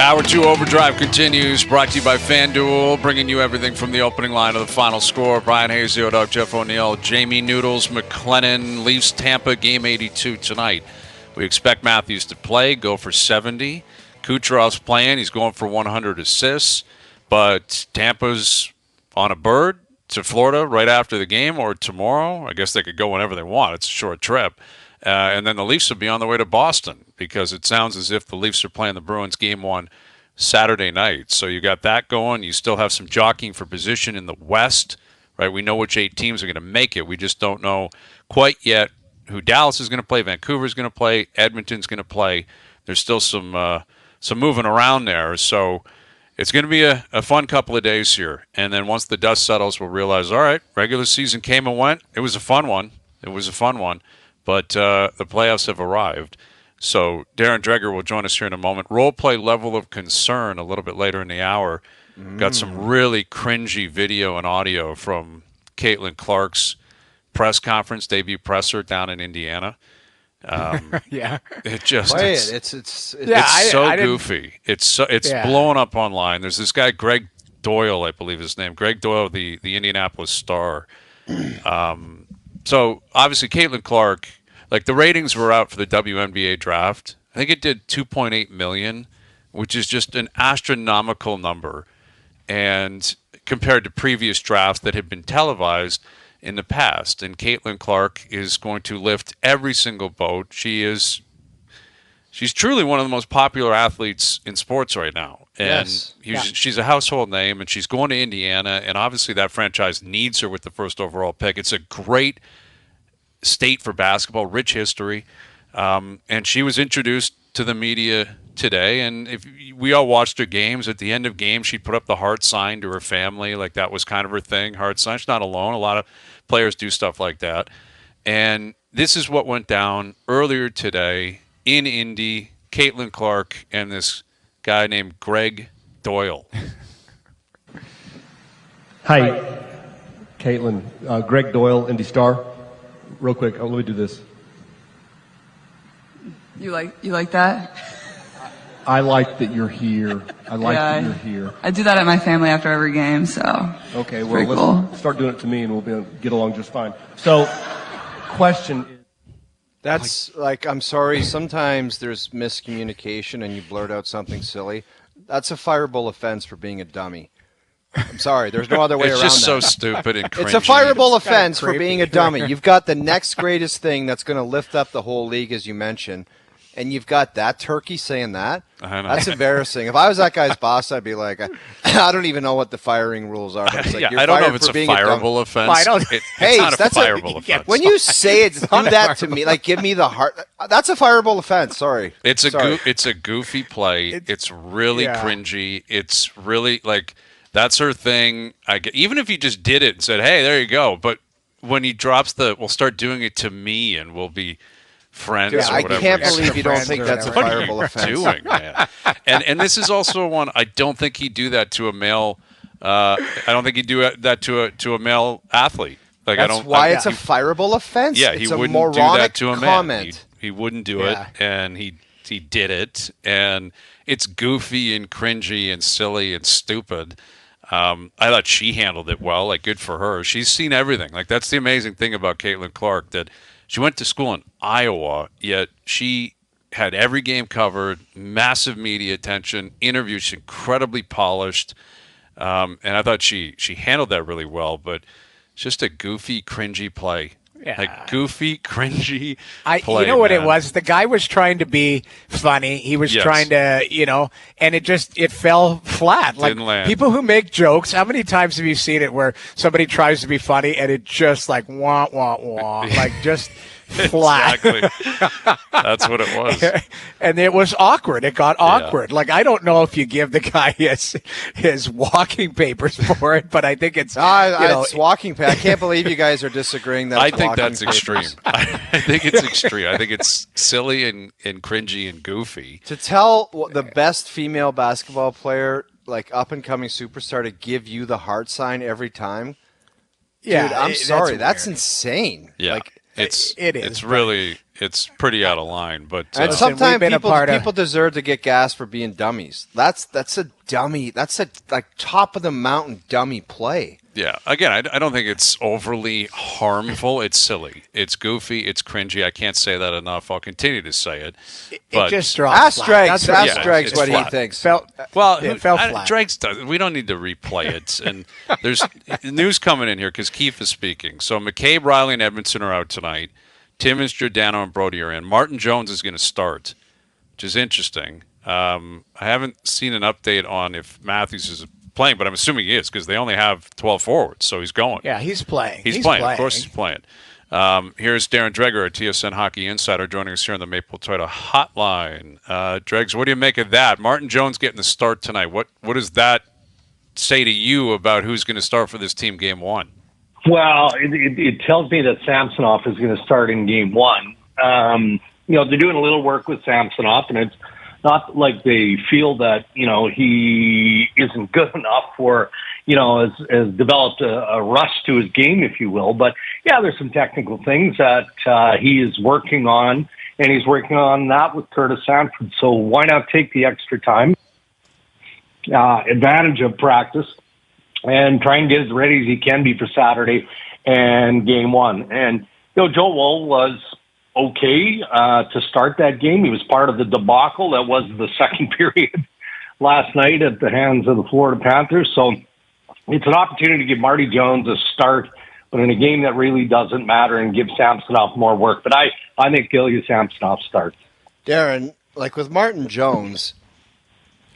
Hour 2 Overdrive continues, brought to you by FanDuel, bringing you everything from the opening line to the final score. Bryan Hayes, the O-Dog, Jeff O'Neill, Jamie Noodles, McLennan, Leafs Tampa, game 82 tonight. We expect Matthews to play, go for 70. Kucherov's playing, he's going for 100 assists, but Tampa's on a bird to Florida right after the game or tomorrow. I guess they could go whenever they want. It's a short trip. And then the Leafs will be on the way to Boston because it sounds as if the Leafs are playing the Bruins game 1 Saturday night. So you got that going. You still have some jockeying for position in the West, right? We know which 8 teams are going to make it. We just don't know quite yet who Dallas is going to play, Vancouver is going to play, Edmonton's going to play. There's still some moving around there. So it's going to be a fun couple of days here. And then once the dust settles, we'll realize, all right, regular season came and went. It was a fun one. But the playoffs have arrived. So Darren Dreger will join us here in a moment. Roleplay level of concern a little bit later in the hour. Got some really cringy video and audio from Caitlin Clark's press conference, debut presser down in Indiana. Yeah. It just Play it's, it. It's so goofy. It's blowing up online. There's this guy Greg Doyle, I believe his name. Greg Doyle, the Indianapolis Star. So obviously Caitlin Clark, like the ratings were out for the WNBA draft. I think it did 2.8 million, which is just an astronomical number. And compared to previous drafts that had been televised in the past. And Caitlin Clark is going to lift every single boat. She's truly one of the most popular athletes in sports right now. And she's a household name, and she's going to Indiana, and obviously that franchise needs her with the first overall pick. It's a great state for basketball, rich history. And she was introduced to the media today, and if we all watched her games, at the end of games, she'd put up the heart sign to her family. Like that was kind of her thing, heart sign. She's not alone. A lot of players do stuff like that. And this is what went down earlier today in Indy. Caitlin Clark and this guy named Greg Doyle. Hi, Caitlin. Greg Doyle, Indy Star. Real quick, let me do this. You like that? I like that you're here. That you're here. I do that at my family after every game, so. Okay, well, let's start doing it to me and we'll be able to get along just fine. So, question is. That's I'm sorry, sometimes there's miscommunication and you blurt out something silly. That's a fireable offense for being a dummy. I'm sorry, there's no other way around that. It's just so stupid and cringy. It's a fireable offense for being a dummy. You've got the next greatest thing that's going to lift up the whole league, as you mentioned, and you've got that turkey saying that. I know. That's embarrassing. If I was that guy's boss, I'd be like, I don't even know what the firing rules are. It's like, I don't know if it's a fireable offense. Hey, it's not a fireable offense. When you say it, do that to me. Like, give me the heart. That's a fireable offense. Sorry. It's a goofy play. It's really cringy. It's really like that's her thing. Even if you just did it and said, "Hey, there you go," but when he drops we'll start doing it to me and we'll be friends. Dude, or I whatever. can't believe you don't think that's a fireable offense. Doing, man. And this is also one I don't think he'd do that to a male. I don't think he'd do that to a male athlete. Like that's why it's a fireable offense. Yeah, it's he wouldn't do that to a man. He wouldn't do it, and he did it, and it's goofy and cringy and silly and stupid. I thought she handled it well. Like, good for her. She's seen everything. Like, that's the amazing thing about Caitlin Clark, that she went to school in Iowa, yet she had every game covered, massive media attention, interviews. She's incredibly polished, and I thought she handled that really well. But it's just a goofy, cringy play. Yeah. Like goofy, cringy play. You know what it was? The guy was trying to be funny. He was trying to, and it fell flat. Didn't land. People who make jokes, how many times have you seen it where somebody tries to be funny and it just like wah, wah, wah, like just flat. Exactly. That's what it was. And it was awkward. It got awkward. Like, I don't know if you give the guy his walking papers for it, but I think it's it's walking papers. I can't believe you guys are disagreeing that. I think that's papers. extreme. I think it's extreme. I think it's silly and cringy and goofy. To tell the best female basketball player, like up and coming superstar, to give you the heart sign every time. Yeah, dude, I'm sorry. That's weird. Insane. Yeah. Like, It's pretty out of line. But and sometimes people deserve to get gassed for being dummies. That's a dummy. That's a top of the mountain dummy play. Yeah. Again, I don't think it's overly harmful. It's silly. It's goofy. It's cringy. I can't say that enough. I'll continue to say it. It just drops. Ask Dregs what he thinks. Fell flat. Dregs does. We don't need to replay it. And there's news coming in here because Keefe is speaking. So McCabe, Riley, and Edmondson are out tonight. Timmins, Giordano, and Brody are in. Martin Jones is going to start, which is interesting. I haven't seen an update on if Matthews is playing, but I'm assuming he is because they only have 12 forwards, so he's going. Yeah, he's playing. He's playing. Of course he's playing. Here's Darren Dreger, a TSN Hockey Insider, joining us here on the Maple Toyota Hotline. Dregs, what do you make of that? Martin Jones getting the start tonight. What does that say to you about who's going to start for this team game one? Well, it tells me that Samsonov is going to start in game one. They're doing a little work with Samsonov, and it's not like they feel that, he isn't good enough or, has developed a rush to his game, if you will. But, yeah, there's some technical things that he is working on, and he's working on that with Curtis Sanford. So why not take the extra time, advantage of practice, and try and get as ready as he can be for Saturday and game one. And, Joe Woll was okay to start that game. He was part of the debacle that was the second period last night at the hands of the Florida Panthers. So it's an opportunity to give Marty Jones a start, but in a game that really doesn't matter, and give Samsonov more work. But I think Ilya Samsonov starts. Darren, like with Martin Jones,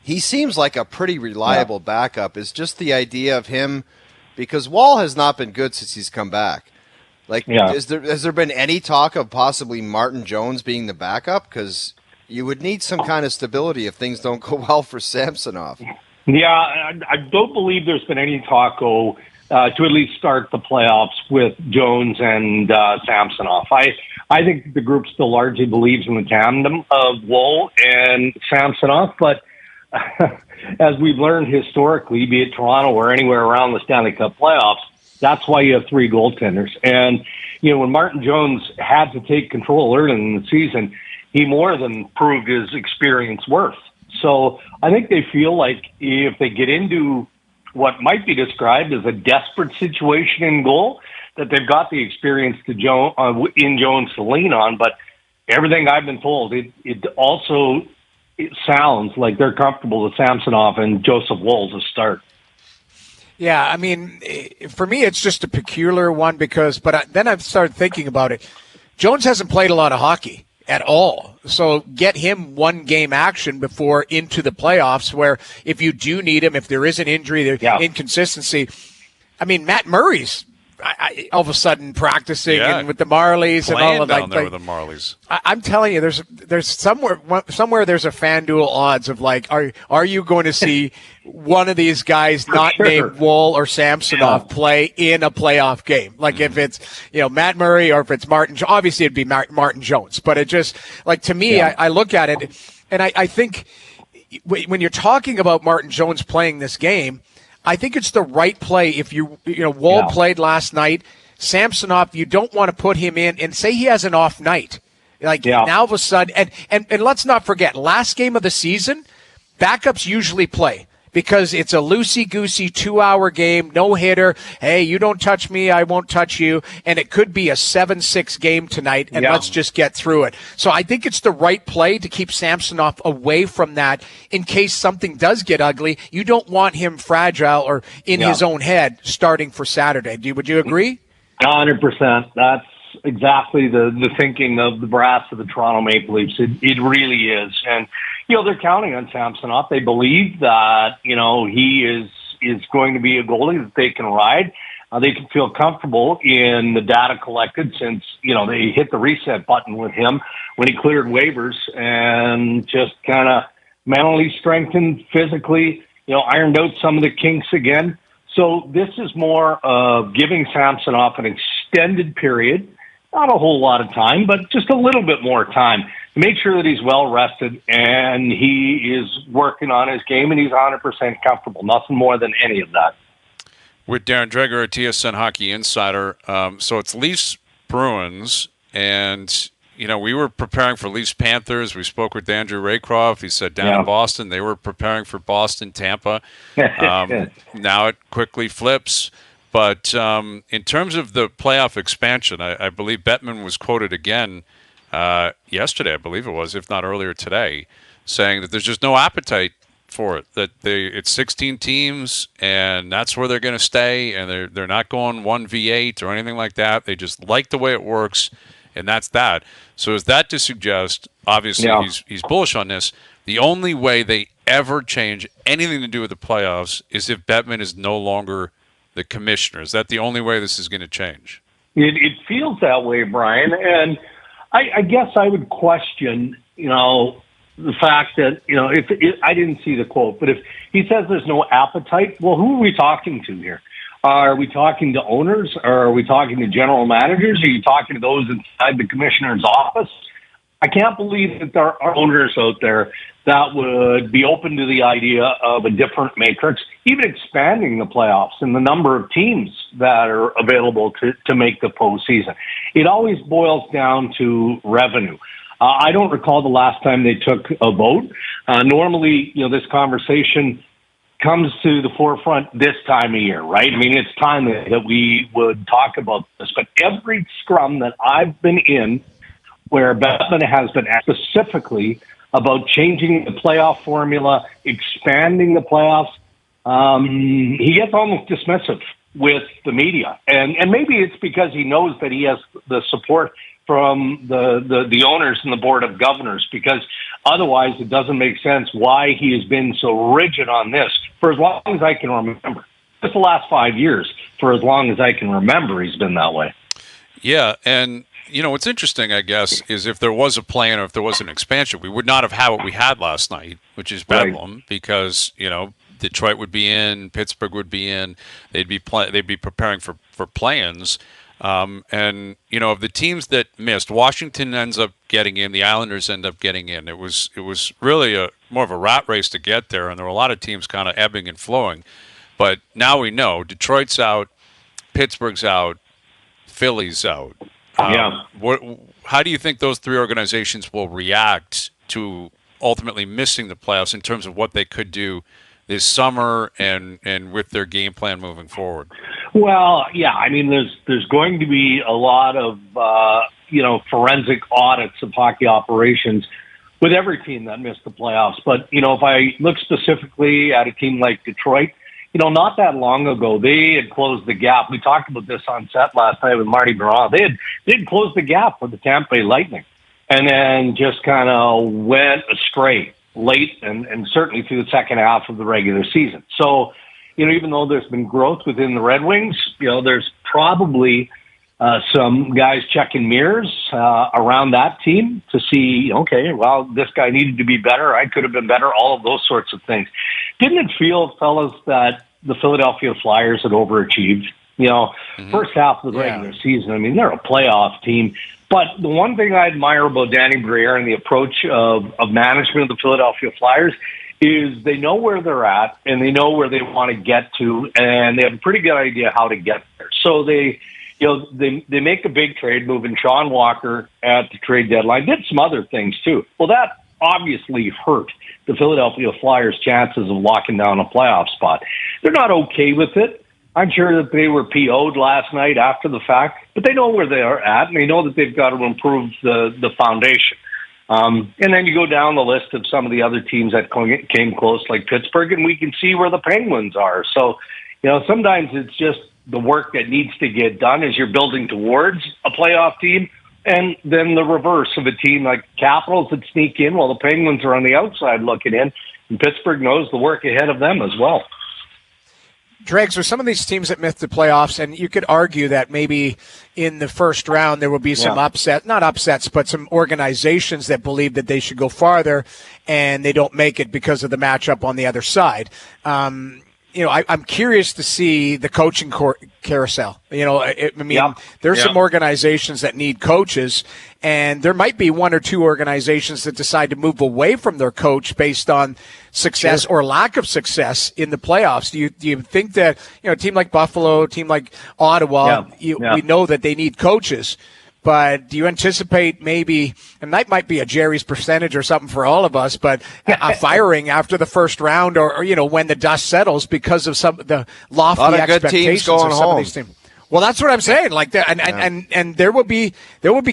he seems like a pretty reliable backup. Is just the idea of him, because Wall has not been good since he's come back. Has there been any talk of possibly Martin Jones being the backup? Because you would need some kind of stability if things don't go well for Samsonov. Yeah, I don't believe there's been any talk to at least start the playoffs with Jones and Samsonov. I think the group still largely believes in the tandem of Woll and Samsonov, but as we've learned historically, be it Toronto or anywhere around the Stanley Cup playoffs, that's why you have three goaltenders. And, when Martin Jones had to take control early in the season, he more than proved his experience worth. So I think they feel like if they get into what might be described as a desperate situation in goal, that they've got the experience in Jones to lean on. But everything I've been told, it also sounds like they're comfortable with Samsonov and Joseph Woll to start. Yeah, I mean, for me, it's just a peculiar one but then I've started thinking about it. Jones hasn't played a lot of hockey at all. So get him one game action before into the playoffs, where if you do need him, if there is an injury, inconsistency. I mean, Matt Murray's all of a sudden practicing and with the Marlies and all of that. Down there with the Marlies. I'm telling you, there's somewhere there's a FanDuel odds of are you going to see one of these guys named Woll or Samsonov play in a playoff game? If it's Matt Murray or if it's Martin, obviously it'd be Martin Jones. But it just to me, I look at it and I think when you're talking about Martin Jones playing this game, I think it's the right play. If Woll played last night, Samsonov, you don't want to put him in and say he has an off night. Now all of a sudden, and let's not forget, last game of the season, backups usually play because it's a loosey-goosey 2-hour game, no hitter. Hey, you don't touch me, I won't touch you. And it could be a 7-6 game tonight, and let's just get through it. So I think it's the right play to keep Samsonov away from that in case something does get ugly. You don't want him fragile or in his own head starting for Saturday. Would you agree? 100%. That's exactly the thinking of the brass of the Toronto Maple Leafs. It really is. And, they're counting on Samsonov. They believe that, he is going to be a goalie that they can ride. They can feel comfortable in the data collected since, they hit the reset button with him when he cleared waivers and just kind of mentally strengthened, physically, ironed out some of the kinks again. So this is more of giving Samsonov an extended period, not a whole lot of time, but just a little bit more time to make sure that he's well rested and he is working on his game and he's 100% comfortable. Nothing more than any of that. With Darren Dreger, a TSN Hockey Insider. So it's Leafs Bruins, and we were preparing for Leafs Panthers. We spoke with Andrew Raycroft. He said down in Boston they were preparing for Boston Tampa. Now it quickly flips. But in terms of the playoff expansion, I believe Bettman was quoted again yesterday, I believe it was, if not earlier today, saying that there's just no appetite for it. That it's 16 teams, and that's where they're going to stay, and they're not going 1v8 or anything like that. They just like the way it works. And that's that. So is that to suggest, obviously he's bullish on this, the only way they ever change anything to do with the playoffs is if Bettman is no longer the commissioner? Is that the only way this is going to change? It feels that way, Brian. And I guess I would question, the fact that, if I didn't see the quote, but if he says there's no appetite, well, who are we talking to here? Are we talking to owners? Or are we talking to general managers? Are you talking to those inside the commissioner's office? I can't believe that there are owners out there that would be open to the idea of a different matrix, even expanding the playoffs and the number of teams that are available to make the postseason. It always boils down to revenue. I don't recall the last time they took a vote. Normally, this conversation comes to the forefront this time of year, right? I mean, it's time that we would talk about this. But every scrum that I've been in where Bettman has been asked specifically about changing the playoff formula, expanding the playoffs, he gets almost dismissive with the media. And maybe it's because he knows that he has the support from the owners and the board of governors, because otherwise it doesn't make sense why he has been so rigid on this for as long as I can remember. Just the last 5 years, for as long as I can remember, he's been that way. Yeah, and what's interesting, I guess, is if there was a plan or if there was an expansion, we would not have had what we had last night, which is bedlam, because Detroit would be in, Pittsburgh would be in, they'd be preparing for play-ins. And of the teams that missed, Washington ends up getting in, the Islanders end up getting in. It was really more of a rat race to get there, and there were a lot of teams kind of ebbing and flowing. But now we know Detroit's out, Pittsburgh's out, Philly's out. How do you think those three organizations will react to ultimately missing the playoffs in terms of what they could do this summer and with their game plan moving forward? Well, yeah, I mean, there's going to be a lot of forensic audits of hockey operations with every team that missed the playoffs. But if I look specifically at a team like Detroit, not that long ago they had closed the gap. We talked about this on set last night with Marty Baron. They'd closed the gap with the Tampa Bay Lightning, and then just kind of went astray late and certainly through the second half of the regular season. So, even though there's been growth within the Red Wings, there's probably some guys checking mirrors around that team to see, okay, well, this guy needed to be better. I could have been better, all of those sorts of things. Didn't it feel, fellas, that the Philadelphia Flyers had overachieved? First half of the regular season, I mean, they're a playoff team. But the one thing I admire about Danny Briere and the approach of management of the Philadelphia Flyers is they know where they're at and they know where they want to get to, and they have a pretty good idea how to get there. So they make a big trade, moving Sean Walker at the trade deadline, did some other things too. Well, that obviously hurt the Philadelphia Flyers' chances of locking down a playoff spot. They're not okay with it. I'm sure that they were PO'd last night after the fact, but they know where they are at, and they know that they've got to improve the foundation. And then you go down the list of some of the other teams that came close, like Pittsburgh, and we can see where the Penguins are. So, sometimes it's just the work that needs to get done as you're building towards a playoff team, and then the reverse of a team like Capitals that sneak in while the Penguins are on the outside looking in, and Pittsburgh knows the work ahead of them as well. Dregs, with some of these teams that missed the playoffs, and you could argue that maybe in the first round there will be some not upsets, but some organizations that believe that they should go farther and they don't make it because of the matchup on the other side. I'm curious to see the coaching carousel. Yep. There's some organizations that need coaches, and there might be one or two organizations that decide to move away from their coach based on success or lack of success in the playoffs. Do you think that a team like Buffalo, a team like Ottawa, we know that they need coaches? But do you anticipate maybe, and that might be a Jerry's percentage or something for all of us, but a firing after the first round or when the dust settles because of some of the lofty expectations of some of these teams? Well, that's what I'm saying. Like that, and there will be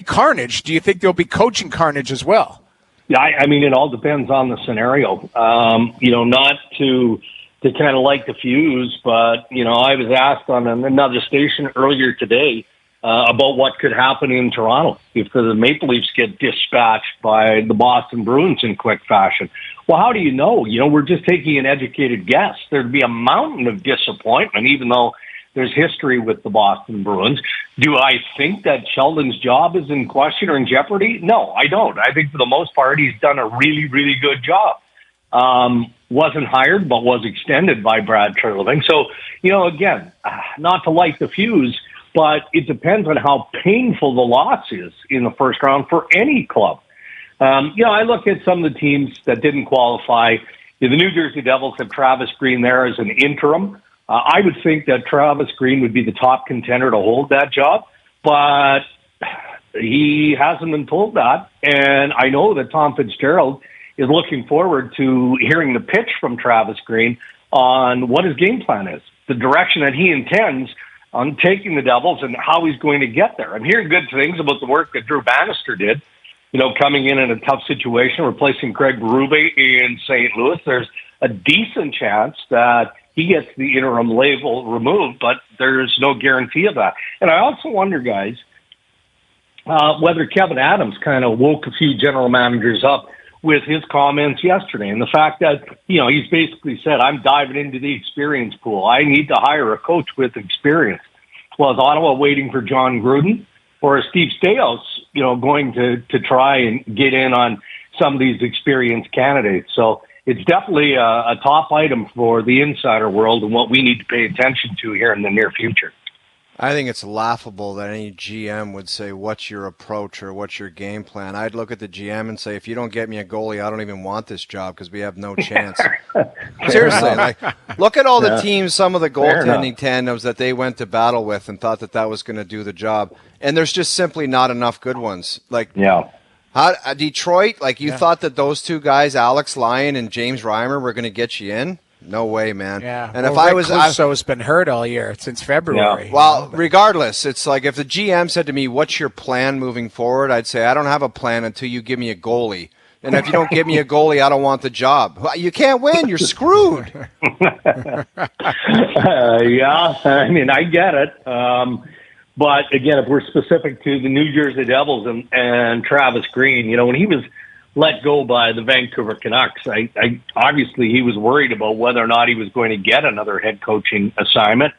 carnage. Do you think there'll be coaching carnage as well? Yeah, I mean, it all depends on the scenario. Not to kind of light the fuse, but I was asked on another station earlier today about what could happen in Toronto if the Maple Leafs get dispatched by the Boston Bruins in quick fashion. Well, how do you know? We're just taking an educated guess. There'd be a mountain of disappointment, even though there's history with the Boston Bruins. Do I think that Sheldon's job is in question or in jeopardy? No, I don't. I think for the most part, he's done a really, really good job. Wasn't hired, but was extended by Brad Treliving. So, again, not to light the fuse, but it depends on how painful the loss is in the first round for any club. I look at some of the teams that didn't qualify. The New Jersey Devils have Travis Green there as an interim. I would think that Travis Green would be the top contender to hold that job, but he hasn't been told that. And I know that Tom Fitzgerald is looking forward to hearing the pitch from Travis Green on what his game plan is, the direction that he intends on taking the Devils and how he's going to get there. I'm hearing good things about the work that Drew Bannister did, coming in a tough situation, replacing Craig Berube in St. Louis. There's a decent chance that he gets the interim label removed, but there's no guarantee of that. And I also wonder, guys, whether Kevin Adams kind of woke a few general managers up with his comments yesterday and the fact that, he's basically said, I'm diving into the experience pool. I need to hire a coach with experience. Well, is Ottawa waiting for John Gruden, or is Steve Staios, going to try and get in on some of these experienced candidates? So it's definitely a top item for the insider world and what we need to pay attention to here in the near future. I think it's laughable that any GM would say, what's your approach or what's your game plan? I'd look at the GM and say, if you don't get me a goalie, I don't even want this job because we have no chance. Seriously, look at all the teams, some of the goaltending tandems that they went to battle with and thought that was going to do the job. And there's just simply not enough good ones. Detroit, you thought that those two guys, Alex Lyon and James Reimer, were going to get you in? No way, man. Yeah. And if I was, has been hurt all year since February. Yeah. Well, regardless, it's like if the GM said to me, "What's your plan moving forward?" I'd say, "I don't have a plan until you give me a goalie. And if you don't give me a goalie, I don't want the job." You can't win. You're screwed. Yeah, I mean, I get it. But again, if we're specific to the New Jersey Devils and Travis Green, when he was let go by the Vancouver Canucks, I obviously he was worried about whether or not he was going to get another head coaching assignment.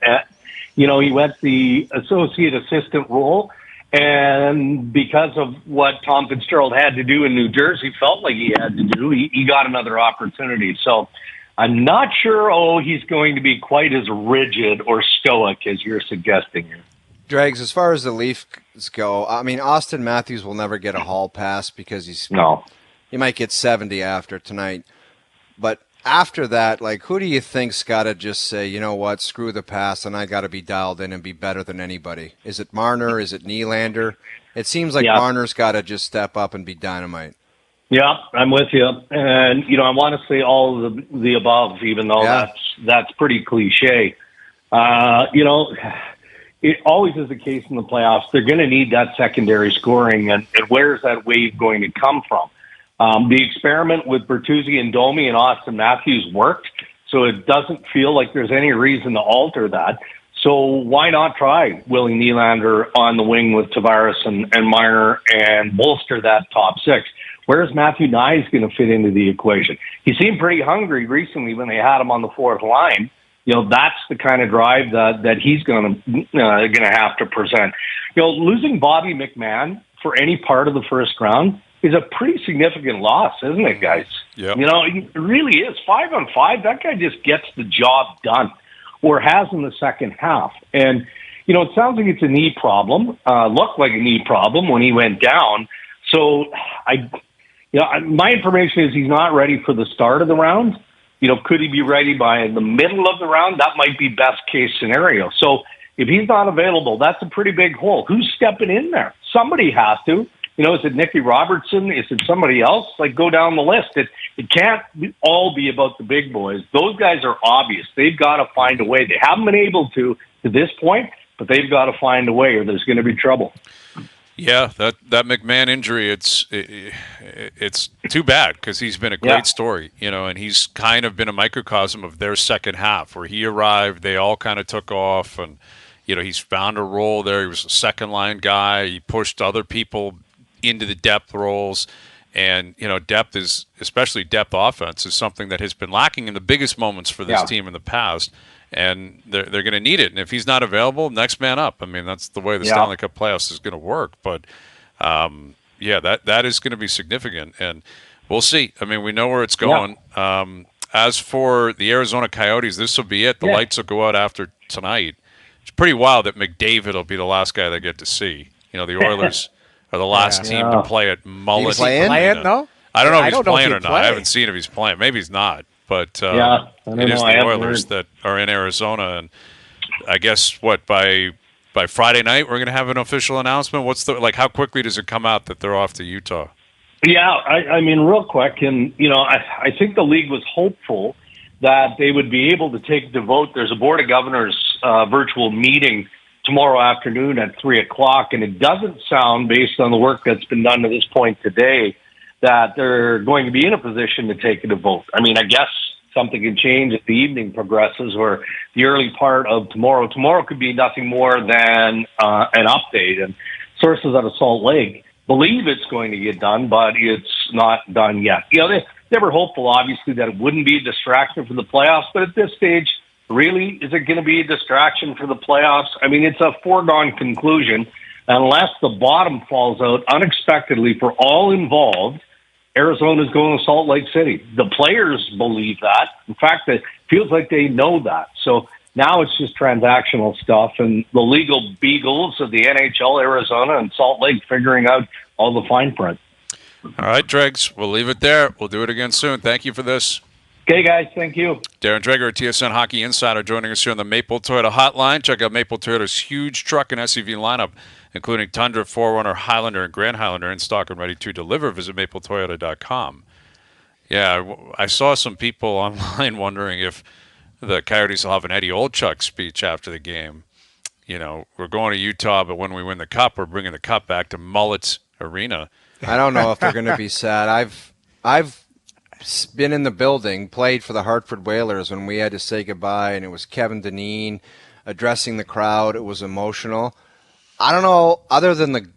He went the associate assistant role, and because of what Tom Fitzgerald had to do in New Jersey, felt like he had to do, he got another opportunity. So I'm not sure, he's going to be quite as rigid or stoic as you're suggesting here. Dregs, as far as the Leafs go, I mean, Auston Matthews will never get a hall pass because he might get 70 after tonight. But after that, who do you think's got to just say, you know what, screw the pass, and I got to be dialed in and be better than anybody? Is it Marner? Is it Nylander? It seems like Marner's got to just step up and be dynamite. Yeah, I'm with you. And, I want to say all of the above, even though that's pretty cliche. It always is the case in the playoffs. They're going to need that secondary scoring, and where's that wave going to come from? The experiment with Bertuzzi and Domi and Auston Matthews worked, so it doesn't feel like there's any reason to alter that. So why not try Willie Nylander on the wing with Tavares and Marner and bolster that top six? Where's Matthew Knies going to fit into the equation? He seemed pretty hungry recently when they had him on the fourth line. That's the kind of drive that he's going to have to present. Losing Bobby McMahon for any part of the first round is a pretty significant loss, isn't it, guys? Yep. You know, it really is. 5-on-5, that guy just gets the job done, or has in the second half. And, you know, it sounds like it's a knee problem, looked like a knee problem when he went down. So, my information is he's not ready for the start of the round. You know, could he be ready by the middle of the round? That might be best case scenario. So if he's not available, that's a pretty big hole. Who's stepping in there? Somebody has to. You know, is it Nicky Robertson? Is it somebody else? Like, go down the list. It can't all be about the big boys. Those guys are obvious. They've got to find a way. They haven't been able to this point, but they've got to find a way or there's going to be trouble. Yeah, that McMahon injury, it's too bad because he's been a great story, you know, and he's kind of been a microcosm of their second half where he arrived, they all kind of took off, and, you know, he's found a role there. He was a second-line guy. He pushed other people into the depth roles, and, you know, depth is, especially depth offense, is something that has been lacking in the biggest moments for this team in the past. And they're going to need it. And if he's not available, next man up. I mean, that's the way the Stanley Cup playoffs is going to work. But, that is going to be significant. And we'll see. I mean, we know where it's going. As for the Arizona Coyotes, this will be it. The lights will go out after tonight. It's pretty wild that McDavid will be the last guy they get to see. You know, the Oilers are the last team to play at Mullet. Is he playing, no? I don't know if he's playing or not. I haven't seen if he's playing. Maybe he's not. But it is the Oilers that are in Arizona, and I guess by Friday night we're going to have an official announcement. What's how quickly does it come out that they're off to Utah? Yeah, I mean, real quick, and you know, I think the league was hopeful that they would be able to take the vote. There's a Board of Governors virtual meeting tomorrow afternoon at 3:00, and it doesn't sound, based on the work that's been done to this point today, that they're going to be in a position to take it to vote. I mean, I guess something can change as the evening progresses or the early part of tomorrow. Tomorrow could be nothing more than an update. And sources out of Salt Lake believe it's going to get done, but it's not done yet. You know, they were hopeful, obviously, that it wouldn't be a distraction for the playoffs, but at this stage, really, is it going to be a distraction for the playoffs? I mean, it's a foregone conclusion. Unless the bottom falls out unexpectedly for all involved, Arizona's going to Salt Lake City. The players believe that. In fact, it feels like they know that. So now it's just transactional stuff and the legal beagles of the NHL, Arizona, and Salt Lake figuring out all the fine print. All right, Dregs, we'll leave it there. We'll do it again soon. Thank you for this. Okay, guys, thank you. Darren Dreger, TSN Hockey Insider, joining us here on the Maple Toyota Hotline. Check out Maple Toyota's huge truck and SUV lineup, including Tundra, 4Runner, Highlander, and Grand Highlander, in stock and ready to deliver. Visit mapletoyota.com. Yeah, I saw some people online wondering if the Coyotes will have an Eddie Olczyk speech after the game. You know, we're going to Utah, but when we win the Cup, we're bringing the Cup back to Mullet's Arena. I don't know if they're going to be sad. I've been in the building, played for the Hartford Whalers when we had to say goodbye, and it was Kevin Dineen addressing the crowd. It was emotional. I don't know, other than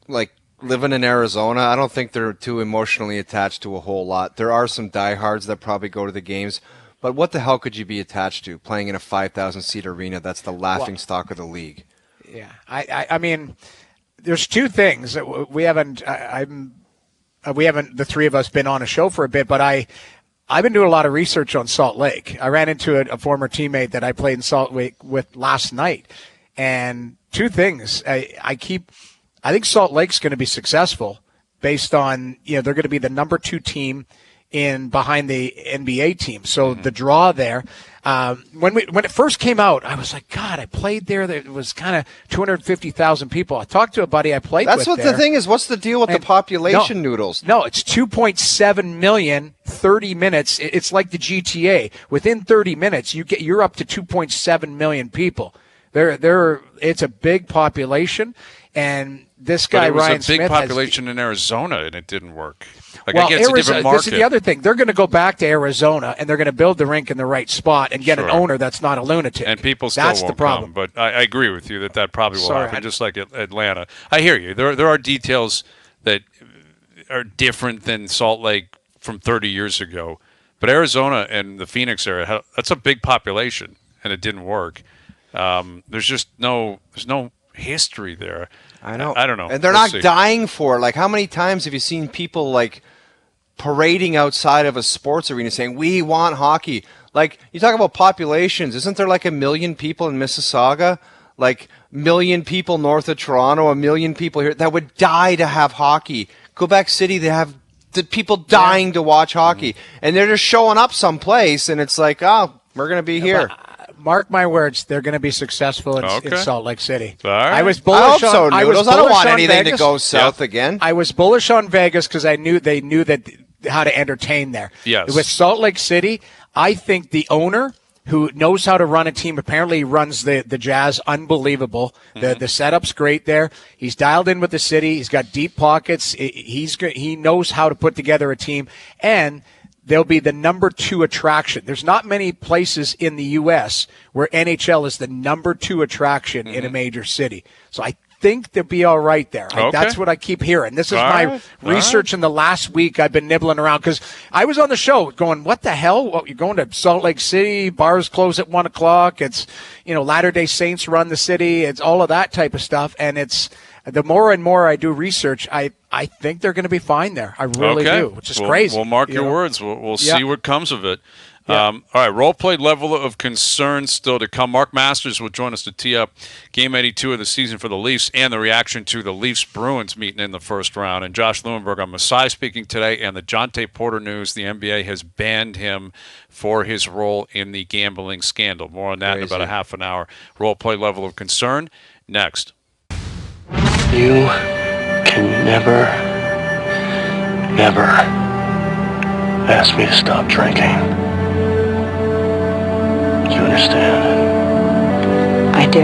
living in Arizona, I don't think they're too emotionally attached to a whole lot. There are some diehards that probably go to the games, but what the hell could you be attached to playing in a 5,000-seat arena that's the laughingstock of the league? Yeah, I mean, there's two things that we haven't. We haven't, the three of us, been on a show for a bit, but I've been doing a lot of research on Salt Lake. I ran into a former teammate that I played in Salt Lake with last night, and two things. I think Salt Lake's going to be successful based on, you know, they're going to be the number 2 team behind the NBA team. So the draw there, when it first came out, I was like, God, I played there. There was kind of 250,000 people. I talked to a buddy I played with. That's what the thing is. What's the deal with the population, Noodles? No, it's 2.7 million, 30 minutes. It's like the GTA. Within 30 minutes, you're up to 2.7 million people. It's a big population, and this guy, Ryan Smith, it was a big population in Arizona, and it didn't work. Well, it's a different market. This is the other thing. They're going to go back to Arizona, and they're going to build the rink in the right spot and get an owner that's not a lunatic. And people still that's won't the problem. Come, but I agree with you that probably will happen, just like Atlanta. I hear you. There are details that are different than Salt Lake from 30 years ago. But Arizona and the Phoenix area, that's a big population, and it didn't work. There's no history there. I know. I don't know. And they're not dying for it. Like, how many times have you seen people like parading outside of a sports arena saying, we want hockey? Like, you talk about populations. Isn't there like 1 million people in Mississauga? Like, 1 million people north of Toronto, 1 million people here that would die to have hockey. Quebec City, they have the people dying to watch hockey. And they're just showing up someplace, and it's like, oh, we're going to be here. Mark my words, they're going to be successful in Salt Lake City. All right. I was bullish I hope so, on. Noodles. I don't want anything to go south again. I was bullish on Vegas because I knew they knew that how to entertain there. Yes. With Salt Lake City, I think the owner, who knows how to run a team, apparently runs the Jazz unbelievable. The setup's great there. He's dialed in with the city. He's got deep pockets. He knows how to put together a team, and they'll be the number 2 attraction. There's not many places in the U.S. where NHL is the number 2 attraction in a major city. So I think they'll be all right there. That's what I keep hearing. This is my research in the last week. I've been nibbling around because I was on the show going, what the hell? Well, you're going to Salt Lake City, bars close at 1 o'clock. It's, Latter-day Saints run the city. It's all of that type of stuff. And it's, the more and more I do research, I think they're going to be fine there. I really do, which is crazy. We'll mark your words. We'll see what comes of it. Yeah. All right, role play level of concern still to come. Mark Masters will join us to tee up Game 82 of the season for the Leafs and the reaction to the Leafs-Bruins meeting in the first round. And Josh Lewinberg on Masai speaking today, and the Jonte Porter news. The NBA has banned him for his role in the gambling scandal. More on that in about a half an hour. Role play level of concern next. You can never ask me to stop drinking. Do you understand? I do.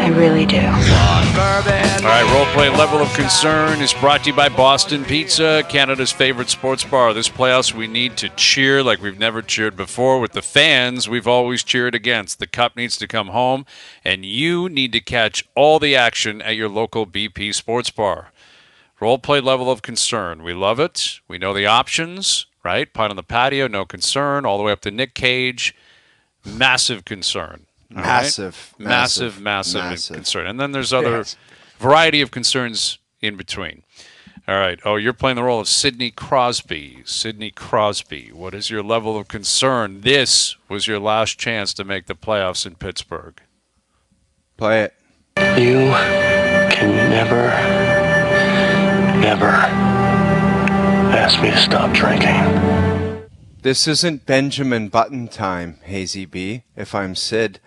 I really do. All right, role play level of concern is brought to you by Boston Pizza, Canada's favorite sports bar. This playoffs, we need to cheer like we've never cheered before. With the fans, we've always cheered against. The cup needs to come home, and you need to catch all the action at your local BP sports bar. Role play level of concern. We love it. We know the options, right? Pint on the patio, no concern. All the way up to Nick Cage, massive concern. Massive concern. And then there's other variety of concerns in between. All right. Oh, you're playing the role of Sidney Crosby. Sidney Crosby, what is your level of concern? This was your last chance to make the playoffs in Pittsburgh. Play it. You can never ask me to stop drinking. This isn't Benjamin Button time, Hazy B, if I'm Sid.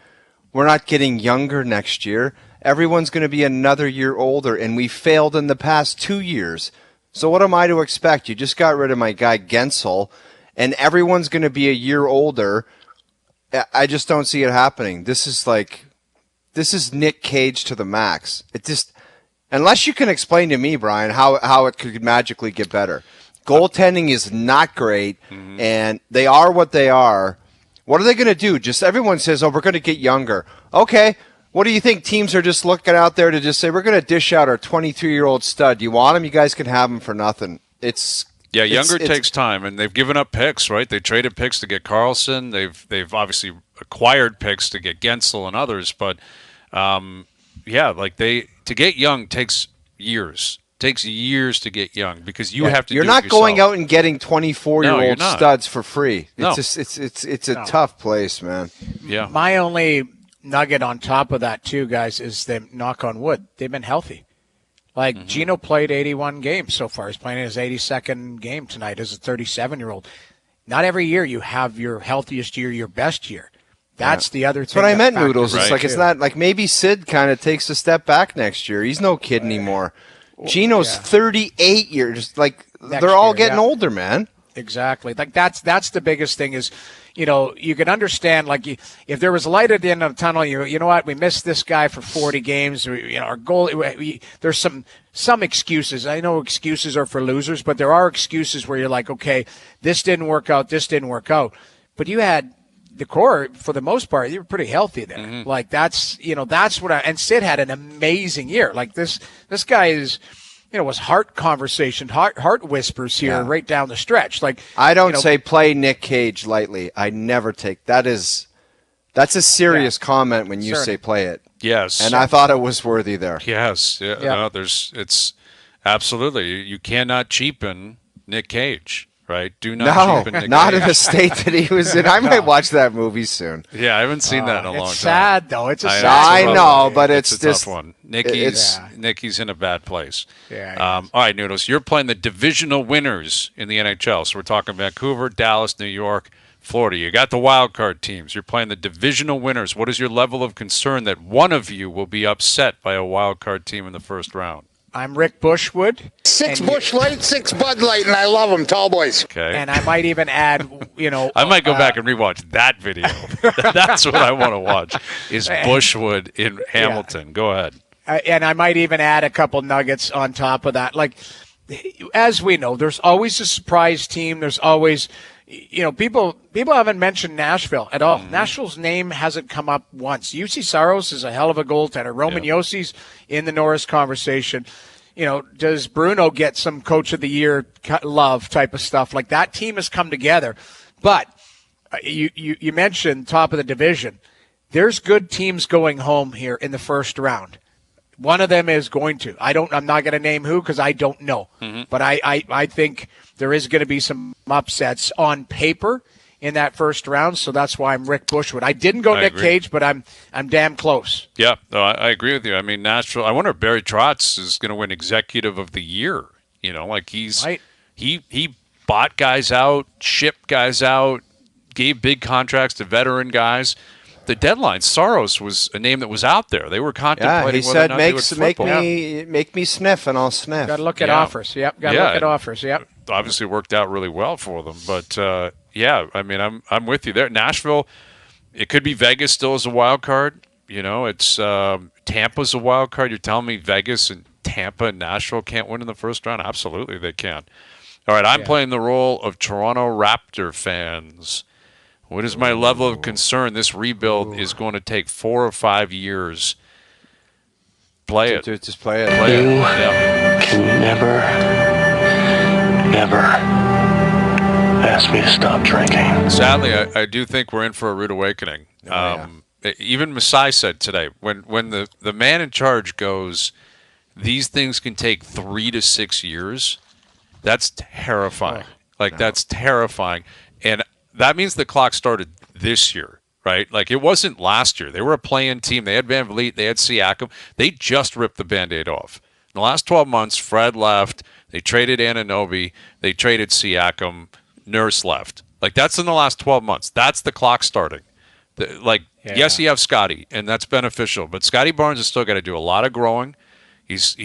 We're not getting younger next year. Everyone's going to be another year older, and we failed in the past 2 years. So what am I to expect? You just got rid of my guy Gensel, and everyone's going to be a year older. I just don't see it happening. This is Nick Cage to the max. It just, unless you can explain to me, Brian, how it could magically get better. Goaltending is not great, and they are what they are. What are they going to do? Just everyone says, oh, we're going to get younger. Okay, what do you think? Teams are just looking out there to just say, we're going to dish out our 23-year-old stud. You want him? You guys can have him for nothing. Younger takes time, and they've given up picks, right? They traded picks to get Carlson. They've obviously acquired picks to get Gensel and others, but to get young takes years. Takes years to get young because you have to. You're not going out and getting 24-year-old studs for free. It's a tough place, man. Yeah. My only nugget on top of that too, guys, is them, knock on wood, they've been healthy. Like Gino played 81 games so far. He's playing his 82nd game tonight as a 37-year-old. Not every year you have your healthiest year, your best year. That's the other thing. That's what I meant, Noodles. It's like it's not like maybe Sid kind of takes a step back next year. He's no kid anymore. Gino's 38 years. Like they're all getting older, man. Exactly. Like that's the biggest thing is, you can understand like if there was light at the end of the tunnel, you know what, we missed this guy for 40 games. Our goal. There's some excuses. I know excuses are for losers, but there are excuses where you're like, okay, this didn't work out. But you had the core, for the most part, you were pretty healthy there. Like that's what and Sid had an amazing year. Like this guy is, was heart conversation, heart whispers here right down the stretch. Like I don't say play Nick Cage lightly. I never take that is That's a serious comment when you say play it. Yes. And I thought it was worthy there. Yes. Yeah. No, it's absolutely. You cannot cheapen Nick Cage, right? Do not cheapen Nick not Cage. in the state that he was in. I might watch that movie soon. Yeah, I haven't seen that in a long time. It's sad, though. It's a sad I know, but it's a just tough one. Nicky's in a bad place. Yeah. All right, Noodles, you're playing the divisional winners in the NHL. So we're talking Vancouver, Dallas, New York, Florida. You got the wild card teams. You're playing the divisional winners. What is your level of concern that one of you will be upset by a wild card team in the first round? I'm Rick Bushwood. 6 Busch Light, 6 Bud Light, and I love them, tall boys. Okay. And I might even add, I might go back and rewatch that video. That's what I want to watch, is Bushwood in Hamilton. Go ahead. And I might even add a couple nuggets on top of that. Like, as we know, there's always a surprise team. There's always, people haven't mentioned Nashville at all. Nashville's name hasn't come up once. UC Saros is a hell of a goaltender. Roman Yossi's in the Norris conversation. Does Bruno get some Coach of the Year love type of stuff? Like, that team has come together. But you mentioned top of the division. There's good teams going home here in the first round. One of them is going to. I'm not going to name who because I don't know. But I think there is going to be some upsets on paper in that first round. So that's why I'm Rick Bushwood. I didn't go Nick Cage, but I'm damn close. Yeah, no, I agree with you. I mean, Nashville. I wonder if Barry Trotz is going to win Executive of the Year. He bought guys out, shipped guys out, gave big contracts to veteran guys. The deadline, Saros was a name that was out there. They were contemplating he whether said, or not make me sniff, and I'll sniff. Got to look at offers. Yep, got to look at offers. Yep. Obviously worked out really well for them, but I mean, I'm with you there. Nashville, it could be Vegas still as a wild card. It's Tampa's a wild card. You're telling me Vegas and Tampa and Nashville can't win in the first round? Absolutely, they can. All right, I'm playing the role of Toronto Raptor fans. What is my level of concern? This rebuild is going to take 4 or 5 years. Play it. Just play it. You can never ask me to stop drinking. Sadly, I do think we're in for a rude awakening. Even Masai said today, when the man in charge goes, these things can take 3 to 6 years, that's terrifying. That's terrifying. And that means the clock started this year, right? Like, it wasn't last year. They were a play-in team. They had Van Vliet. They had Siakam. They just ripped the Band-Aid off. In the last 12 months, Fred left. They traded Anunoby. They traded Siakam. Nurse left. Like, that's in the last 12 months. That's the clock starting. Yes, you have Scotty, and that's beneficial. But Scotty Barnes has still got to do a lot of growing. He's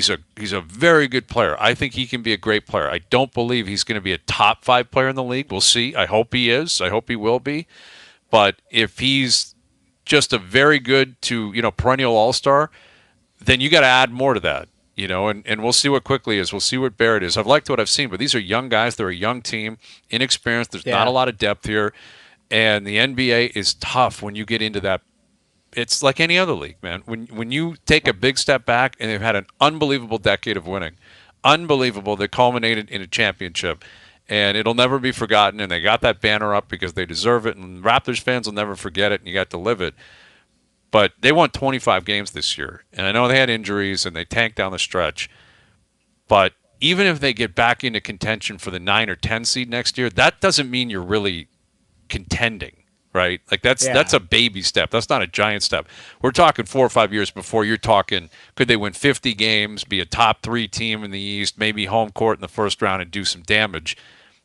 a very good player. I think he can be a great player. I don't believe he's going to be a top 5 player in the league. We'll see. I hope he is. I hope he will be. But if he's just a very good to perennial all-star, then you got to add more to that. And we'll see what Quickly is. We'll see what Barrett is. I've liked what I've seen, but these are young guys. They're a young team, inexperienced. There's not a lot of depth here, and the NBA is tough when you get into that. It's like any other league, man. When you take a big step back, and they've had an unbelievable decade of winning, unbelievable, that culminated in a championship, and it'll never be forgotten, and they got that banner up because they deserve it, and Raptors fans will never forget it, and you got to live it. But they won 25 games this year, and I know they had injuries, and they tanked down the stretch, but even if they get back into contention for the 9 or 10 seed next year, that doesn't mean you're really contending. Right? Like, that's a baby step. That's not a giant step. We're talking 4 or 5 years before you're talking, could they win 50 games, be a top 3 team in the East, maybe home court in the first round and do some damage?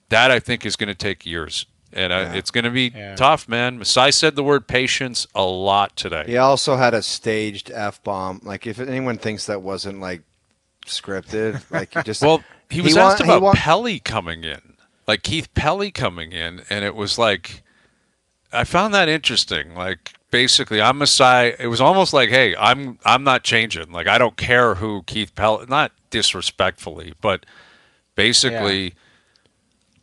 That, I think, is going to take years. And it's going to be tough, man. Masai said the word patience a lot today. He also had a staged F-bomb. Like, if anyone thinks that wasn't, scripted, he just... Well, he was asked about Pelly coming in. Like, Keith Pelly coming in, and it was like... I found that interesting. Like, basically, I'm Masai. It was almost like, hey, I'm not changing. Like, I don't care who Keith Pell, not disrespectfully, but basically,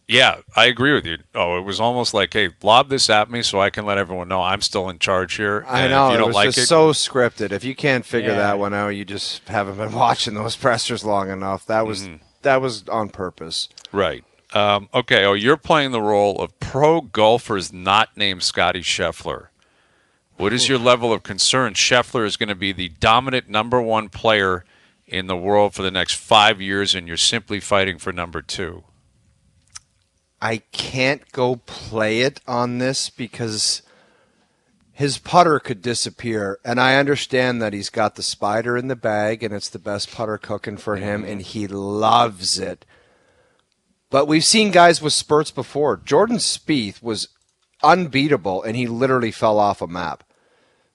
I agree with you. Oh, it was almost like, hey, lob this at me so I can let everyone know I'm still in charge here. I know, it was just so scripted. If you can't figure that one out, you just haven't been watching those pressers long enough. That was on purpose. Right. Okay. Oh, you're playing the role of pro golfers not named Scotty Scheffler. What is your level of concern? Scheffler is going to be the dominant number one player in the world for the next 5 years, and you're simply fighting for number 2. I can't go play it on this because his putter could disappear. And I understand that he's got the spider in the bag and it's the best putter cooking for him and he loves it. But we've seen guys with spurts before. Jordan Spieth was unbeatable and he literally fell off a map.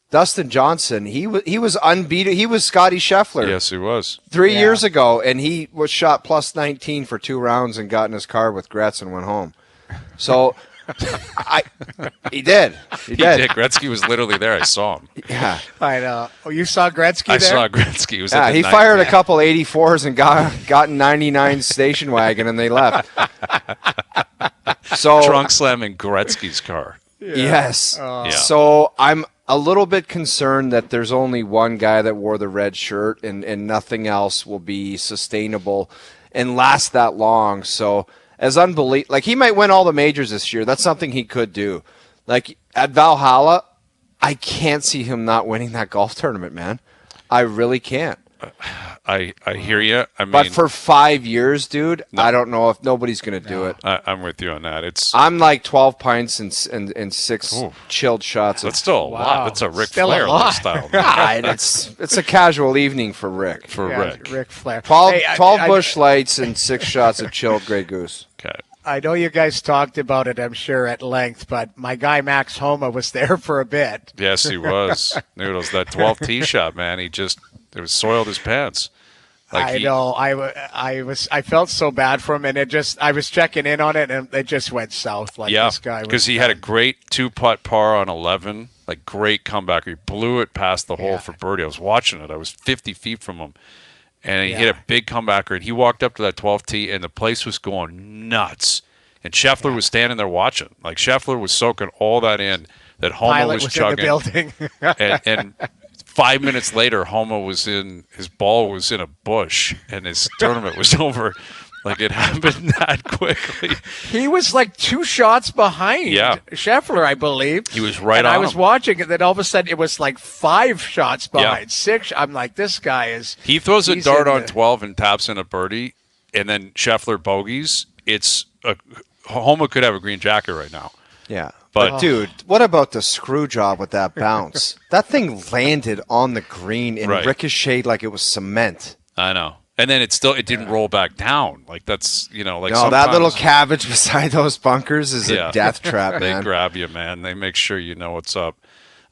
Dustin Johnson, he was unbeatable. He was Scotty Scheffler. Yes, he was. 3 years ago, and he was shot plus 19 for 2 rounds and got in his car with Gretz and went home. So, he did. He did. Gretzky was literally there. I saw him. Yeah. I know. Oh, you saw Gretzky there? I saw Gretzky. He was he fired a couple 84s and got in 99 station wagon, and they left. So trunk slamming Gretzky's car. Yeah. Yes. So I'm a little bit concerned that there's only one guy that wore the red shirt and nothing else will be sustainable and last that long. So as unbelievable, like he might win all the majors this year. That's something he could do. Like at Valhalla, I can't see him not winning that golf tournament, man. I really can't. I hear you. But for 5 years, dude, no. I don't know if nobody's going to do it. I'm with you on that. I'm like 12 pints and 6 chilled shots. That's still a lot. That's a Ric Flair lifestyle. It's a casual evening for Rick. Ric Flair. 12 Busch Lights and 6 shots of chilled Grey Goose. Okay. I know you guys talked about it, I'm sure, at length, but my guy Max Homa was there for a bit. Yes, he was. Noodles, that 12 tee shot, man, it was soiled his pants. I know. I felt so bad for him, and I was checking in on it, and it just went south. This guy because he had a great 2-putt par on 11, like great comeback. He blew it past the hole for birdie. I was watching it. I was 50 feet from him, and he hit a big comebacker. And he walked up to that 12th tee, and the place was going nuts. And Scheffler was standing there watching. Like Scheffler was soaking all that in. That Homa was chugging. In the building. and 5 minutes later, Homa his ball was in a bush, and his tournament was over. Like it happened that quickly. He was like 2 shots behind Scheffler, I believe. He was right and on I was him. watching it, then all of a sudden it was like 5 shots behind, 6. I'm like, this guy is. He throws a dart on 12 and taps in a birdie, and then Scheffler bogeys. Homa could have a green jacket right now. Yeah. But, dude, what about the screw job with that bounce? That thing landed on the green and ricocheted like it was cement. I know. And then it didn't roll back down. Like that's, like no, that little cabbage beside those bunkers is a death trap, man. They grab you, man. They make sure you know what's up.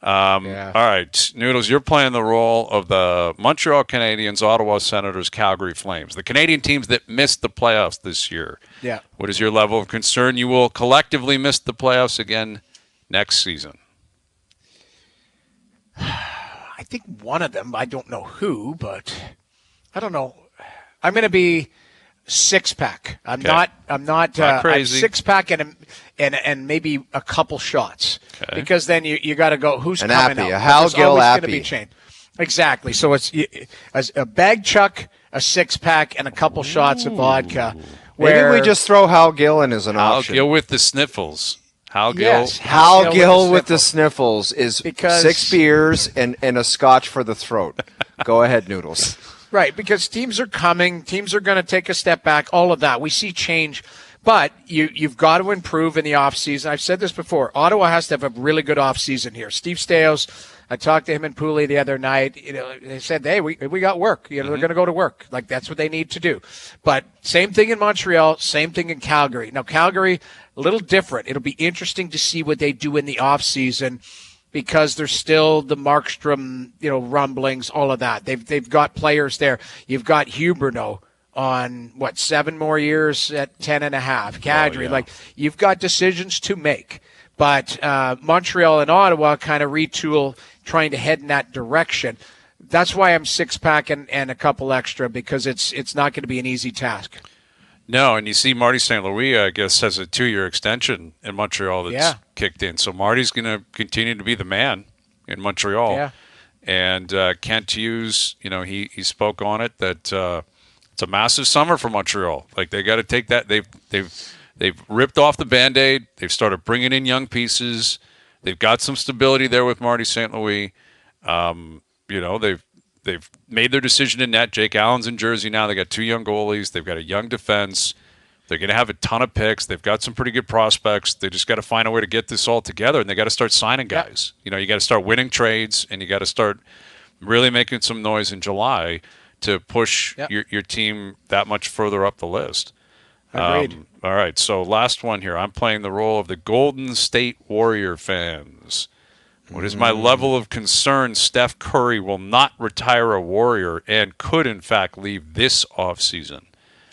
All right, Noodles, you're playing the role of the Montreal Canadiens, Ottawa Senators, Calgary Flames, the Canadian teams that missed the playoffs this year. Yeah. What is your level of concern? You will collectively miss the playoffs again next season. I think one of them, I don't know who, but I don't know. I'm going to be 6-pack. I'm not crazy. 6-pack and maybe a couple shots. Okay. Because then you got to go, who's coming out? A Hal Gill going to be changed. Exactly. So it's a bag chuck, a 6-pack, and a couple shots of vodka. Maybe we just throw Hal Gill in as an option. Hal Gill with the sniffles. Hal Gill. Yes, Hal Gill with the sniffles is 6 beers and a scotch for the throat. Go ahead, Noodles. Right, because teams are coming. Teams are going to take a step back, all of that. We see change. But you've got to improve in the offseason. I've said this before. Ottawa has to have a really good offseason here. Steve Staios, I talked to him and Pooley the other night. They said, hey, we got work. They're going to go to work. Like, that's what they need to do. But same thing in Montreal, same thing in Calgary. Now, Calgary, a little different. It'll be interesting to see what they do in the offseason because there's still the Markstrom, rumblings, all of that. They've got players there. You've got Huberdeau on 7 more years at 10.5. Kadri, you've got decisions to make. But Montreal and Ottawa kind of retool, trying to head in that direction. That's why I'm 6-pack and a couple extra because it's not going to be an easy task. No, and you see Marty St. Louis, I guess, has a 2-year extension in Montreal that's kicked in. So Marty's going to continue to be the man in Montreal. Yeah. And Kent Hughes, he spoke on it that it's a massive summer for Montreal. Like they got to take that. They've ripped off the Band-Aid. They've started bringing in young pieces. They've got some stability there with Marty St. Louis. They've made their decision in net. Jake Allen's in Jersey now. They got 2 young goalies. They've got a young defense. They're going to have a ton of picks. They've got some pretty good prospects. They just got to find a way to get this all together, and they got to start signing guys. You got to start winning trades, and you got to start really making some noise in July to push your team that much further up the list. Agreed. All right, so last one here. I'm playing the role of the Golden State Warrior fans. What is my level of concern? Steph Curry will not retire a Warrior and could, in fact, leave this offseason.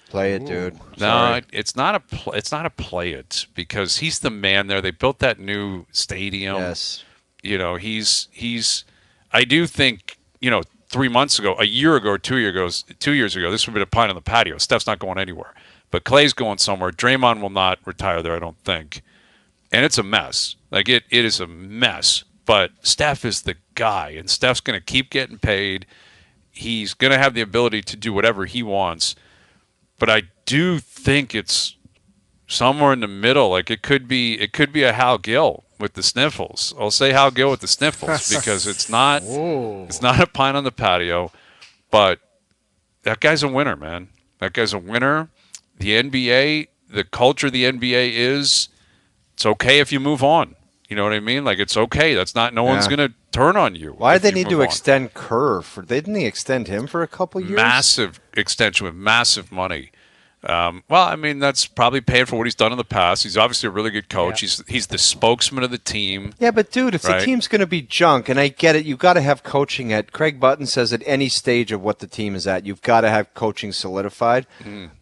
Play it, dude. No, it's not a play it because he's the man there. They built that new stadium. Yes. He's. I do think 3 months ago, a year ago, or 2 years ago, this would have been a pint on the patio. Steph's not going anywhere, but Clay's going somewhere. Draymond will not retire there, I don't think, and it's a mess. Like it is a mess. But Steph is the guy, and Steph's going to keep getting paid. He's going to have the ability to do whatever he wants. But I do think it's somewhere in the middle. Like it could be a Hal Gill with the sniffles. I'll say Hal Gill with the sniffles because it's not a pint on the patio. But that guy's a winner, man. That guy's a winner. The NBA, the culture of the NBA is it's okay if you move on. You know what I mean? Like it's okay. That's not. No one's going to turn on you. Why did they need to extend Kerr? Didn't they extend him for a couple years? Massive extension with massive money. That's probably paying for what he's done in the past. He's obviously a really good coach. Yeah. He's the spokesman of the team. Yeah, but dude, if the team's going to be junk, and I get it, you've got to have coaching at. Craig Button says at any stage of what the team is at, you've got to have coaching solidified.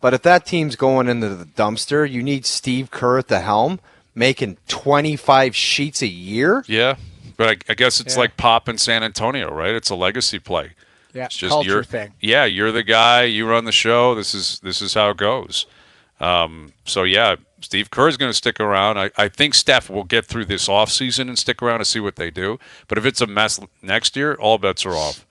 But if that team's going into the dumpster, you need Steve Kerr at the helm, making 25 sheets a year. Yeah, but I guess it's like Pop in San Antonio, right? It's a legacy play. Yeah, it's just culture thing. Yeah, you're the guy. You run the show. This is how it goes. Steve Kerr is going to stick around. I think Steph will get through this offseason and stick around to see what they do. But if it's a mess next year, all bets are off.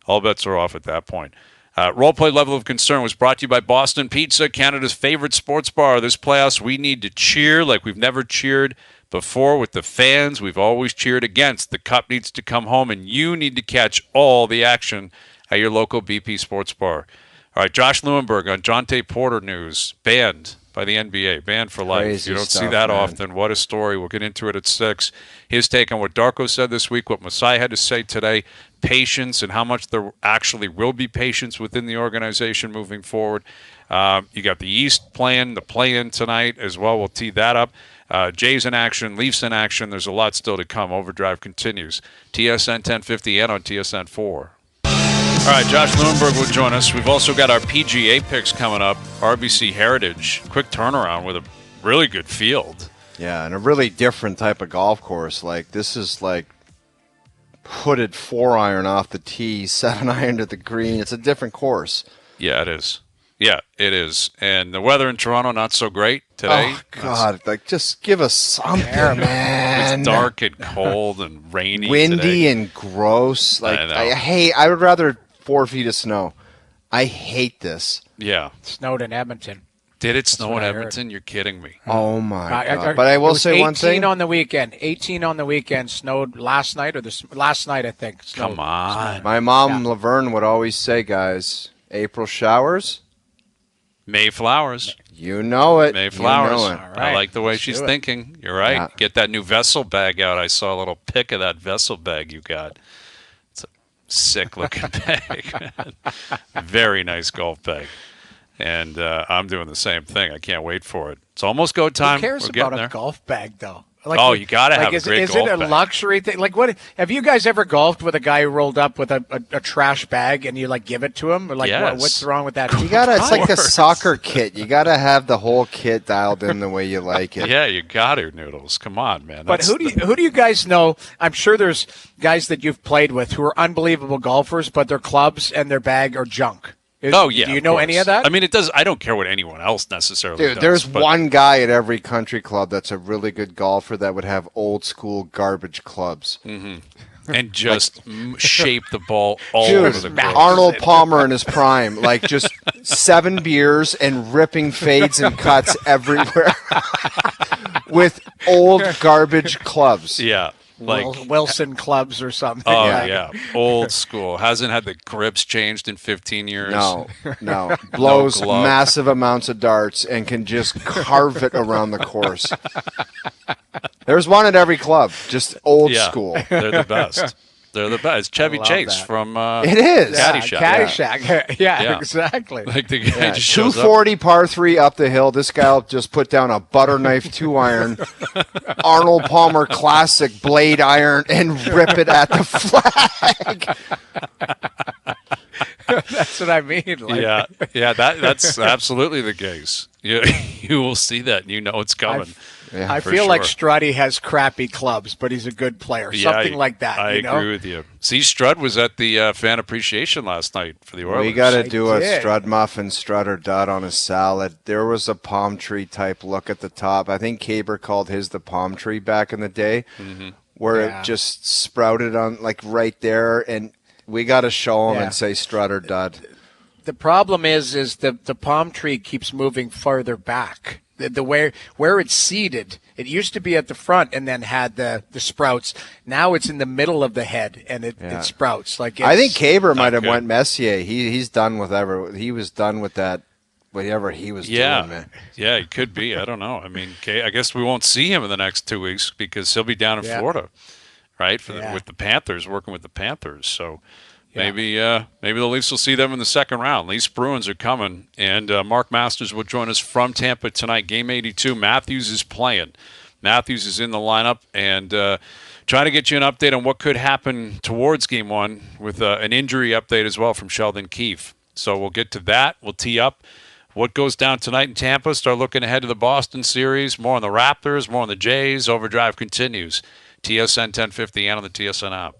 All bets are off at that point. Roleplay Level of Concern was brought to you by Boston Pizza, Canada's favorite sports bar. This playoffs, we need to cheer like we've never cheered before with the fans. We've always cheered against. The cup needs to come home, and you need to catch all the action at your local BP Sports Bar. All right, Josh Lewenberg on Jonte Porter news, banned by the NBA, banned for life. Crazy you don't stuff, see that man. often. What a story. We'll get into it at 6. His take on what Darko said this week, what Masai had to say today, patience and how much there actually will be patience within the organization moving forward. You got the East playing, the play-in tonight as well. We'll tee that up. Jays in action, Leafs in action. There's a lot still to come. Overdrive continues. TSN 1050 and on TSN 4. All right, Josh Lewenberg will join us. We've also got our PGA picks coming up. RBC Heritage, quick turnaround with a really good field. Yeah, and a really different type of golf course. Like this is like hooded 4-iron off the tee, 7-iron to the green. It's a different course. Yeah, it is. Yeah, it is. And the weather in Toronto, not so great today. Oh, God. Just give us something, man. It's dark and cold and rainy windy today. And gross. I would rather 4 feet of snow. I hate this. Yeah. It snowed in Edmonton. Did it snow in Edmonton? You're kidding me. Oh, my God. But I will say one thing. 18 on the weekend. 18 on the weekend. Snowed last night last night, I think. Snowed. Come on. My mom, Laverne, would always say, guys, April showers. Mayflowers. You know it. Mayflowers. You know it. All right. I like the way she's thinking. You're right. Yeah. Get that new vessel bag out. I saw a little pic of that vessel bag you got. It's a sick-looking bag. Very nice golf bag. And I'm doing the same thing. I can't wait for it. It's almost go time. Who cares We're about getting a there. golf bag, though? You got to have a great golf golf bag. Is it a luxury thing? Like, what? Have you guys ever golfed with a guy who rolled up with a trash bag and you give it to him? Or yes. What's wrong with that? You gotta. It's like a soccer kit. You gotta have the whole kit dialed in the way you like it. Yeah, you got to, Noodles. Come on, man. But who do you guys know? I'm sure there's guys that you've played with who are unbelievable golfers, but their clubs and their bag are junk. Oh, yeah. Do you know any of that? I mean, it does. I don't care what anyone else necessarily does. Dude, there's one guy at every country club that's a really good golfer that would have old school garbage clubs. Mm-hmm. And just shape the ball all over the course. Arnold Palmer in his prime, just 7 beers and ripping fades and cuts everywhere. with old garbage clubs. Yeah. Like Wilson clubs or something. Oh, yeah. Old school. Hasn't had the grips changed in 15 years. No. Blows glove. massive amounts of darts and can just carve it around the course. There's one at every club, just old school. They're the best. They're the best. It's Chevy Chase that. from It is. Caddyshack. Caddyshack. Yeah, exactly. Like the guy just shows 240 par 3 up the hill. This guy will just put down a butter knife 2-iron, Arnold Palmer classic blade iron, and rip it at the flag. That's what I mean. Like, that's absolutely the case. You will see that, and you know it's coming. I feel like Struddy has crappy clubs, but he's a good player. Something like that. I agree with you. See, Strud was at the fan appreciation last night for the Oilers. We got to do a Strud muffin, Strud or dud on a salad. There was a palm tree type look at the top. I think Caber called his the palm tree back in the day, where it just sprouted on like right there, and we got to show him and say Strud or dud. The problem is the palm tree keeps moving farther back. The where it's seated, it used to be at the front and then had the sprouts. Now it's in the middle of the head and it sprouts. Like I think Caber might have went Messier. He's done with he was done with that. Whatever he was doing, man. Yeah, it could be. I don't know. I mean, I guess we won't see him in the next 2 weeks because he'll be down in Florida, right? With the Panthers, working with the Panthers. So maybe the Leafs will see them in the second round. Leafs Bruins are coming, and Mark Masters will join us from Tampa tonight. Game 82. Matthews is playing. Matthews is in the lineup, and trying to get you an update on what could happen towards Game 1 with an injury update as well from Sheldon Keefe. So we'll get to that. We'll tee up what goes down tonight in Tampa. Start looking ahead to the Boston series. More on the Raptors, more on the Jays. OverDrive continues. TSN 1050 and on the TSN app.